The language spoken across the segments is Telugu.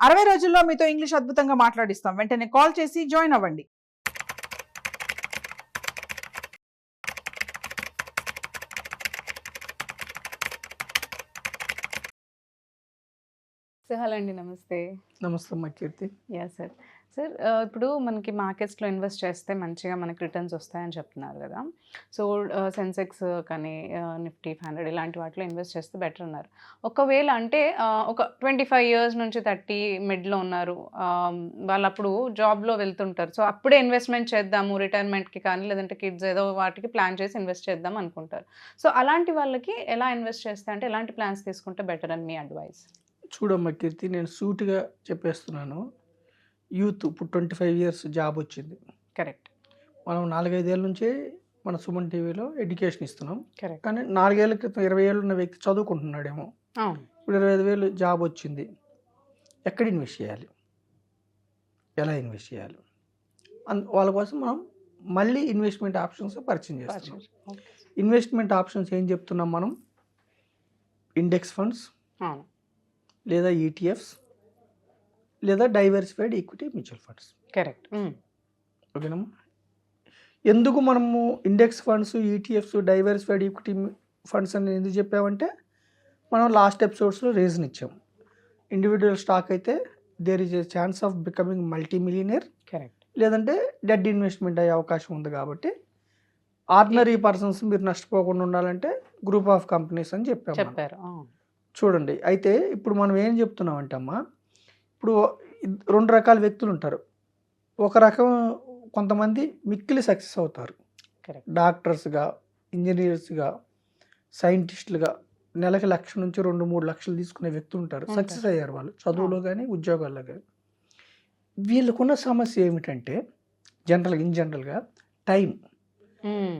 60 రోజుల్లో మీతో ఇంగ్లీష్ అద్భుతంగా మాట్లాడిస్తాం. వెంటనే కాల్ చేసి జాయిన్ అవ్వండి. హలో అండి, నమస్తే. నమస్తే అమ్మా కీర్తి. సార్. సార్, ఇప్పుడు మనకి మార్కెట్స్లో ఇన్వెస్ట్ చేస్తే మంచిగా మనకి రిటర్న్స్ వస్తాయని చెప్తున్నారు కదా. సో సెన్సెక్స్ కానీ నిఫ్టీ 500 ఇలాంటి వాటిలో ఇన్వెస్ట్ చేస్తే బెటర్ అన్నారు. ఒకవేళ అంటే ఒక 25 years నుంచి 30 మిడ్లో ఉన్నారు, వాళ్ళు అప్పుడు జాబ్లో వెళ్తుంటారు. సో అప్పుడే ఇన్వెస్ట్మెంట్ చేద్దాము రిటైర్మెంట్కి కానీ, లేదంటే కిడ్స్ ఏదో వాటికి ప్లాన్ చేసి ఇన్వెస్ట్ చేద్దాం అనుకుంటారు. సో అలాంటి వాళ్ళకి ఎలా ఇన్వెస్ట్ చేస్తే, అంటే ఎలాంటి ప్లాన్స్ తీసుకుంటే బెటర్ అని మీ అడ్వైస్? చూడమ్మా కీర్తి, నేను సూటిగా చెప్పేస్తున్నాను. యూత్ ఇప్పుడు 25 years జాబ్ వచ్చింది. కరెక్ట్. మనం 4-5 ఏళ్ళ నుంచే మన సుమన్ టీవీలో ఎడ్యుకేషన్ ఇస్తున్నాం. కరెక్ట్. కానీ 4 ఏళ్ల క్రితం 20 ఏళ్ళు ఉన్న వ్యక్తి చదువుకుంటున్నాడేమో, ఇప్పుడు 25,000 జాబ్ వచ్చింది. ఎక్కడ ఇన్వెస్ట్ చేయాలి, ఎలా ఇన్వెస్ట్ చేయాలి, వాళ్ళ కోసం మనం మళ్ళీ ఇన్వెస్ట్మెంట్ ఆప్షన్స్ పరిచయం చేస్తున్నాం. ఇన్వెస్ట్మెంట్ ఆప్షన్స్ ఏం చెప్తున్నాం మనం? ఇండెక్స్ ఫండ్స్, లేదా ఈటీఎఫ్స్, లేదా diversified equity mutual funds. Correct. ఓకేనమ్మా. ఎందుకు మనము index funds, ETFs, diversified equity funds అని ఎందుకు చెప్పామంటే, మనం లాస్ట్ ఎపిసోడ్స్లో రీజన్ ఇచ్చాం. ఇండివిజువల్ స్టాక్ అయితే there is a chance of becoming multi millionaire. Correct. లేదంటే డెడ్ ఇన్వెస్ట్మెంట్ అయ్యే అవకాశం ఉంది. కాబట్టి ఆర్డినరీ పర్సన్స్ మీరు నష్టపోకుండా ఉండాలంటే గ్రూప్ ఆఫ్ కంపెనీస్ అని చెప్పారు. చూడండి, అయితే ఇప్పుడు మనం ఏం చెప్తున్నామంటే అమ్మా, ఇప్పుడు 2 రకాల వ్యక్తులు ఉంటారు. ఒక రకం కొంతమంది మిక్కిలి సక్సెస్ అవుతారు. డాక్టర్స్గా, ఇంజనీర్స్గా, సైంటిస్టులుగా నెలకి 1,00,000 నుంచి 2-3 లక్షలు తీసుకునే వ్యక్తులు ఉంటారు. సక్సెస్ అయ్యారు వాళ్ళు చదువులో కానీ ఉద్యోగాల్లో కానీ. వీళ్ళకున్న సమస్య ఏమిటంటే జనరల్గా టైం.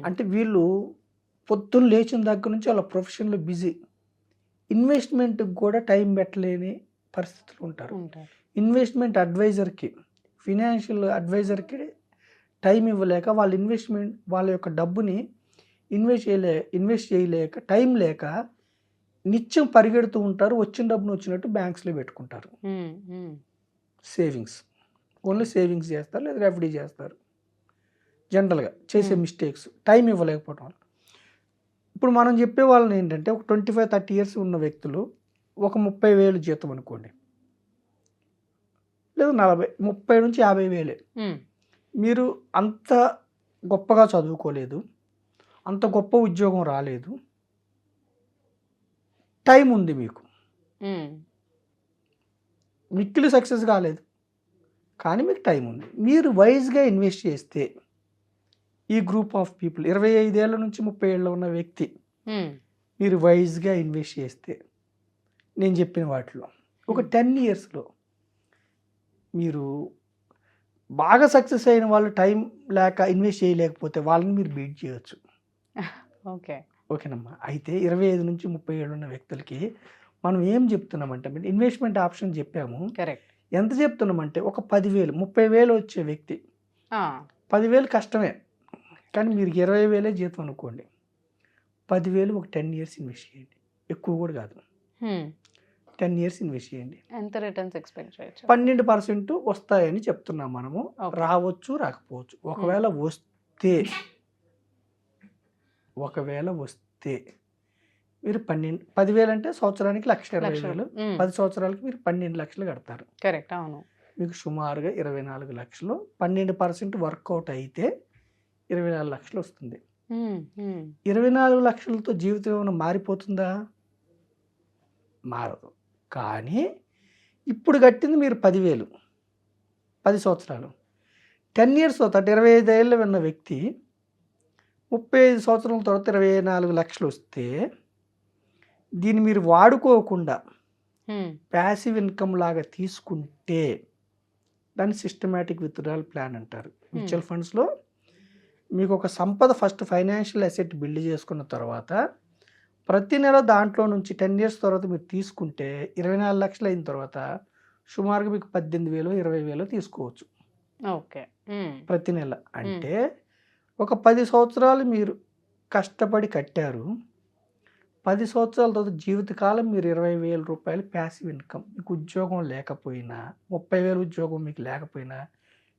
అంటే వీళ్ళు పొద్దున్న లేచిన దగ్గర నుంచి వాళ్ళ ప్రొఫెషన్లో బిజీ, ఇన్వెస్ట్మెంట్కి కూడా టైం పెట్టలేని పరిస్థితులు ఉంటారు. ఇన్వెస్ట్మెంట్ అడ్వైజర్కి, ఫినాన్షియల్ అడ్వైజర్కి టైం ఇవ్వలేక వాళ్ళ యొక్క డబ్బుని ఇన్వెస్ట్ చేయలేక, టైం లేక నిత్యం పరిగెడుతూ ఉంటారు. వచ్చిన డబ్బును వచ్చినట్టు బ్యాంక్స్లో పెట్టుకుంటారు. సేవింగ్స్, ఓన్లీ సేవింగ్స్ చేస్తారు, లేదా ఎఫ్డీ చేస్తారు. జనరల్గా చేసే మిస్టేక్స్ టైం ఇవ్వలేకపోవడం వల్ల. ఇప్పుడు మనం చెప్పే వాళ్ళని ఏంటంటే, ఒక 25-30 years ఉన్న వ్యక్తులు ఒక 30,000 జీతం అనుకోండి, లేదా 30 నుంచి 50,000. మీరు అంత గొప్పగా చదువుకోలేదు, అంత గొప్ప ఉద్యోగం రాలేదు, టైం ఉంది మీకు, మిక్కిలి సక్సెస్ కాలేదు, కానీ మీకు టైం ఉంది. మీరు వైజ్గా ఇన్వెస్ట్ చేస్తే, ఈ గ్రూప్ ఆఫ్ పీపుల్ 25 ఏళ్ళ నుంచి 30 ఏళ్ళ ఉన్న వ్యక్తి మీరు వైజ్గా ఇన్వెస్ట్ చేస్తే, నేను చెప్పిన వాటిలో ఒక 10 yearsలో మీరు బాగా సక్సెస్ అయిన వాళ్ళు టైం లేక ఇన్వెస్ట్ చేయలేకపోతే వాళ్ళని మీరు బీట్ చేయొచ్చు. ఓకేనమ్మా. అయితే 25 నుంచి 30 ఏళ్ళు ఉన్న వ్యక్తులకి మనం ఏం చెప్తున్నామంటే, ఇన్వెస్ట్మెంట్ ఆప్షన్ చెప్పాము. కరెక్ట్. ఎంత చెప్తున్నామంటే, ఒక 10,000, 30,000 వచ్చే వ్యక్తి 10,000 కష్టమే, కానీ మీరు 20,000 జీతం అనుకోండి, 10,000 ఒక 10 years ఇన్వెస్ట్ చేయండి. ఎక్కువ కూడా కాదు, 10 years ఇన్వెస్ట్ చేయండి. ఎంత రిటర్న్స్ ఎక్స్పెక్ట్ చేయొచ్చు? 12% వస్తాయని చెప్తున్నాం మనము. రావచ్చు, రాకపోవచ్చు. ఒకవేళ వస్తే మీరు 10,000 అంటే సంవత్సరానికి 1,20,000, 10 సంవత్సరాలకి మీరు 12 లక్షలు కడతారు. కరెక్ట్. అవును. మీకు సుమారుగా 24 లక్షలు. 12% వర్కౌట్ అయితే 24 లక్షలు వస్తుంది. 24 లక్షలతో జీవితం ఏమైనా మారిపోతుందా? మారదు. కానీ ఇప్పుడు కట్టింది మీరు 10,000, 10 సంవత్సరాలు. 10 years తర్వాత 25 ఏళ్ళు ఉన్న వ్యక్తి 35 సంవత్సరాల తర్వాత 24 లక్షలు వస్తే, దీన్ని మీరు వాడుకోకుండా ప్యాసివ్ ఇన్కమ్ లాగా తీసుకుంటే దాన్ని సిస్టమాటిక్ విత్డ్రాయల్ ప్లాన్ అంటారు. మ్యూచువల్ ఫండ్స్లో మీకు ఒక సంపద, ఫస్ట్ ఫైనాన్షియల్ అసెట్ బిల్డ్ చేసుకున్న తర్వాత ప్రతి నెల దాంట్లో నుంచి 10 years తర్వాత మీరు తీసుకుంటే 24 లక్షలు అయిన తర్వాత సుమారుగా మీకు 18,000, 20,000 తీసుకోవచ్చు. ఓకే. ప్రతి నెల. అంటే ఒక 10 సంవత్సరాలు మీరు కష్టపడి కట్టారు, 10 సంవత్సరాల తర్వాత జీవితకాలం మీరు 20,000 రూపాయలు ప్యాసివ్ ఇన్కమ్, మీకు ఉద్యోగం లేకపోయినా 30,000 ఉద్యోగం మీకు లేకపోయినా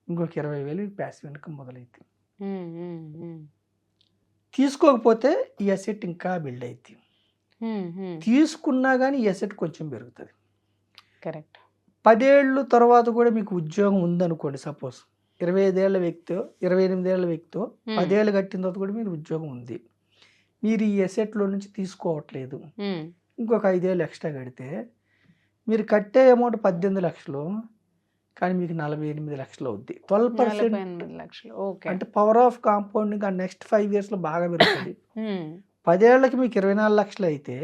ఇంకొక 20,000 మీకు ప్యాసివ్ ఇన్కమ్ మొదలైంది. తీసుకోకపోతే ఈ అసెట్ ఇంకా బిల్డ్ అయింది. తీసుకున్నా కానీ ఈ అసెట్ కొంచెం పెరుగుతుంది. కరెక్ట్. 10 ఏళ్ళు తర్వాత కూడా మీకు ఉద్యోగం ఉందనుకోండి, సపోజ్ 25 ఏళ్ళ వ్యక్తి 28 ఏళ్ళ వ్యక్తి 10 ఏళ్ళు కట్టిన తర్వాత కూడా మీరు ఉద్యోగం ఉంది, మీరు ఈ అసెట్లో నుంచి తీసుకోవట్లేదు, ఇంకొక 5 ఏళ్ళు ఎక్స్ట్రా కడితే మీరు కట్టే అమౌంట్ 18 లక్షలు, కానీ మీకు 48 లక్షలు అవుద్ది. 12% అంటే పవర్ ఆఫ్ కాంపౌండింగ్ ఆ నెక్స్ట్ 5 ఇయర్స్లో బాగా పెరుగుతుంది. 10 ఏళ్ళకి మీకు 24 లక్షలు అయితే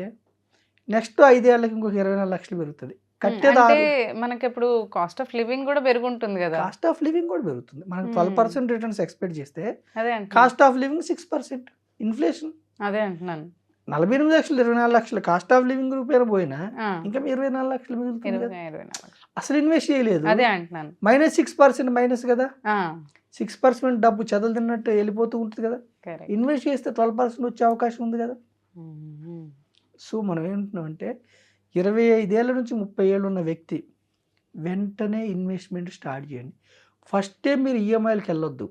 నెక్స్ట్ 5 ఏళ్ళకి ఇంకొక 24 లక్షలు పెరుగుతుంది. అంటే మనకి ఇప్పుడు కాస్ట్ ఆఫ్ లివింగ్ కూడా పెరుగుంటుంది కదా. కాస్ట్ ఆఫ్ లివింగ్ కూడా పెరుగుతుంది. మనకి 12% రిటర్న్స్ ఎక్స్పెక్ట్ చేస్తే కాస్ట్ ఆఫ్ లివింగ్ 6% ఇన్ఫ్లేషన్. అదే అంటున్నాను. 48 లక్షలు 24 లక్షలు కాస్ట్ ఆఫ్ లివింగ్ రూపాయలు పోయినా ఇంకా 24 లక్షలు మిగులుతుంది. అసలు ఇన్వెస్ట్ చేయలేదు. అదే అంటున్నాను. -6% మైనస్ కదా. 6% డబ్బు చదువు తిన్నట్టు వెళ్ళిపోతూ ఉంటుంది కదా. ఇన్వెస్ట్ చేస్తే 12% వచ్చే అవకాశం ఉంది కదా. సో మనం ఏమంటున్నాం అంటే 25 ఏళ్ళ నుంచి 30 ఏళ్ళు ఉన్న వ్యక్తి వెంటనే ఇన్వెస్ట్మెంట్ స్టార్ట్ చేయండి. ఫస్టే మీరు ఈఎంఐలకు వెళ్ళొద్దు.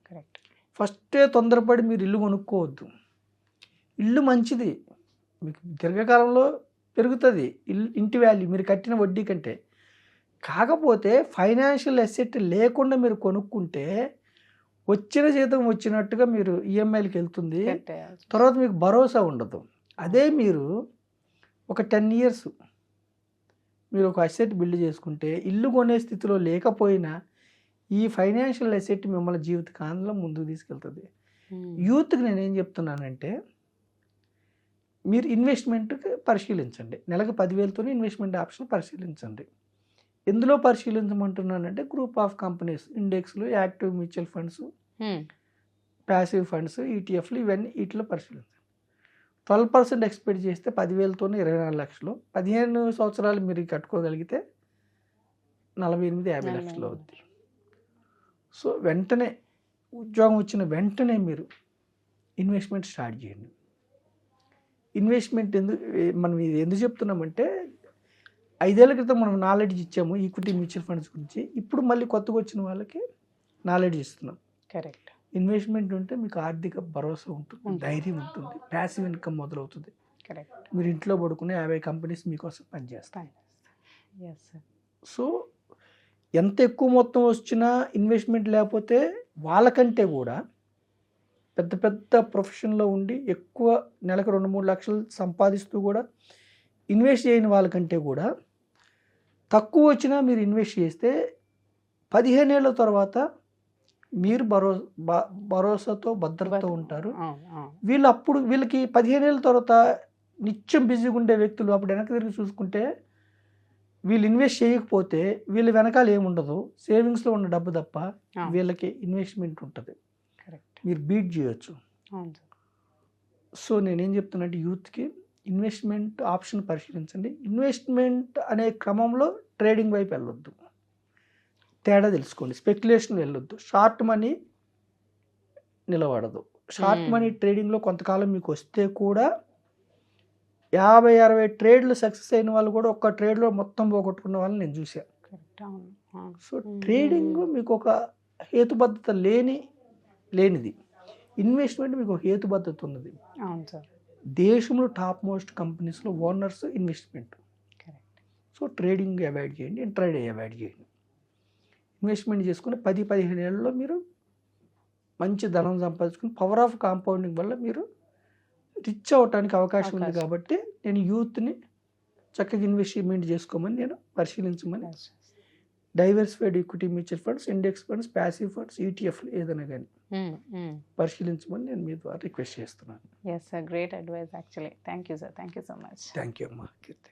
కరెక్ట్. ఫస్టే తొందరపడి మీరు ఇల్లు కొనుక్కోవద్దు. ఇల్లు మంచిది, మీకు దీర్ఘకాలంలో పెరుగుతుంది ఇంటి వాల్యూ మీరు కట్టిన వడ్డీ కంటే. కాకపోతే ఫైనాన్షియల్ అసెట్ లేకుండా మీరు కొనుక్కుంటే వచ్చిన జీతం వచ్చినట్టుగా మీరు ఈఎంఐలకు వెళ్తుంది, తర్వాత మీకు భరోసా ఉండదు. అదే మీరు ఒక 10 ఇయర్స్ మీరు ఒక అసెట్ బిల్డ్ చేసుకుంటే ఇల్లు కొనే స్థితిలో లేకపోయినా ఈ ఫైనాన్షియల్ అసెట్ మిమ్మల్ని జీవితకాలంలో ముందుకు తీసుకెళ్తుంది. యూత్కి నేనేం చెప్తున్నానంటే మీరు ఇన్వెస్ట్మెంట్కి పరిశీలించండి. నెలకు 10,000తోనే ఇన్వెస్ట్మెంట్ ఆప్షన్ పరిశీలించండి. ఎందులో పరిశీలించమంటున్నానంటే గ్రూప్ ఆఫ్ కంపెనీస్, ఇండెక్స్లు, active mutual funds, passive funds, ఈటీఎఫ్లు, ఇవన్నీ వీటిలో పరిశీలించండి. 12% ఎక్స్పెక్ట్ చేస్తే 10,000తోనే 24 లక్షలు, 15 సంవత్సరాలు మీరు కట్టుకోగలిగితే 48-50 లక్షలు అవుద్ది. సో వెంటనే ఉద్యోగం వచ్చిన వెంటనే మీరు ఇన్వెస్ట్మెంట్ స్టార్ట్ చేయండి. ఇన్వెస్ట్మెంట్ మనం ఎందుకు చెప్తున్నామంటే 5 ఏళ్ల క్రితం మనం నాలెడ్జ్ ఇచ్చాము ఈక్విటీ మ్యూచువల్ ఫండ్స్ గురించి, ఇప్పుడు మళ్ళీ కొత్తగా వచ్చిన వాళ్ళకి నాలెడ్జ్ ఇస్తున్నాం. కరెక్ట్. ఇన్వెస్ట్మెంట్ ఉంటే మీకు ఆర్థిక భరోసా ఉంటుంది, ధైర్యం ఉంటుంది, ప్యాసివ్ ఇన్కమ్ మొదలవుతుంది. కరెక్ట్. మీరు ఇంట్లో పడుకునే 50 కంపెనీస్ మీకోసం పనిచేస్తాయి. సో ఎంత ఎక్కువ మొత్తం వచ్చినా ఇన్వెస్ట్మెంట్ లేకపోతే వాళ్ళకంటే కూడా పెద్ద పెద్ద ప్రొఫెషన్లో ఉండి ఎక్కువ నెలకు 2-3 లక్షలు సంపాదిస్తూ కూడా ఇన్వెస్ట్ చేయని వాళ్ళకంటే కూడా తక్కువ వచ్చినా మీరు ఇన్వెస్ట్ చేస్తే 15 ఏళ్ళ తర్వాత మీరు భరోసాతో భద్రతతో ఉంటారు. వీళ్ళకి 15 ఏళ్ళ తర్వాత నిత్యం బిజీగా ఉండే వ్యక్తులు అప్పుడు వెనక్కి తిరిగి చూసుకుంటే వీళ్ళు ఇన్వెస్ట్ చేయకపోతే వీళ్ళ వెనకాల ఏముండదు, సేవింగ్స్లో ఉన్న డబ్బు తప్ప వీళ్ళకి ఇన్వెస్ట్మెంట్ ఉంటుంది. మీరు బీట్ చేయొచ్చు. సో నేనేం చెప్తున్నానంటే యూత్కి ఇన్వెస్ట్మెంట్ ఆప్షన్ పరిశీలించండి. ఇన్వెస్ట్మెంట్ అనే క్రమంలో ట్రేడింగ్ వైపు వెళ్ళొద్దు, తేడా తెలుసుకోండి. స్పెక్యులేషన్ వెళ్ళొద్దు, షార్ట్ మనీ నిలబడదు. షార్ట్ మనీ ట్రేడింగ్లో కొంతకాలం మీకు వస్తే కూడా 50-60 ట్రేడ్లు సక్సెస్ అయిన వాళ్ళు కూడా ఒక్క ట్రేడ్లో మొత్తం పోగొట్టుకున్న వాళ్ళని నేను చూశాను. సో ట్రేడింగ్ మీకు ఒక హేతుబద్ధత లేనిది, ఇన్వెస్ట్మెంట్ మీకు ఒక హేతుబద్ధత ఉన్నది. దేశంలో టాప్ మోస్ట్ కంపెనీస్లో owners investment. So trading avoid చేయండి, ఇంట్రాడే అవాయిడ్ చేయండి. ఇన్వెస్ట్మెంట్ చేసుకుని 10-15 ఏళ్ళలో మీరు మంచి ధనం సంపాదించుకుని పవర్ ఆఫ్ కాంపౌండింగ్ వల్ల మీరు రిచ్ అవడానికి అవకాశం ఉంది. కాబట్టి నేను యూత్ని చక్కగా ఇన్వెస్ట్మెంట్ చేసుకోమని, నేను పరిశీలించమని, diversified equity mutual funds, index funds, passive funds, ఈటీఎఫ్లు ఏదైనా కానీ పరిశీలించమని నేను మీ ద్వారా రిక్వెస్ట్ చేస్తున్నాను. Yes sir, great advice actually. Thank you sir, thank you so much. Thank you అమ్మా కీర్తి.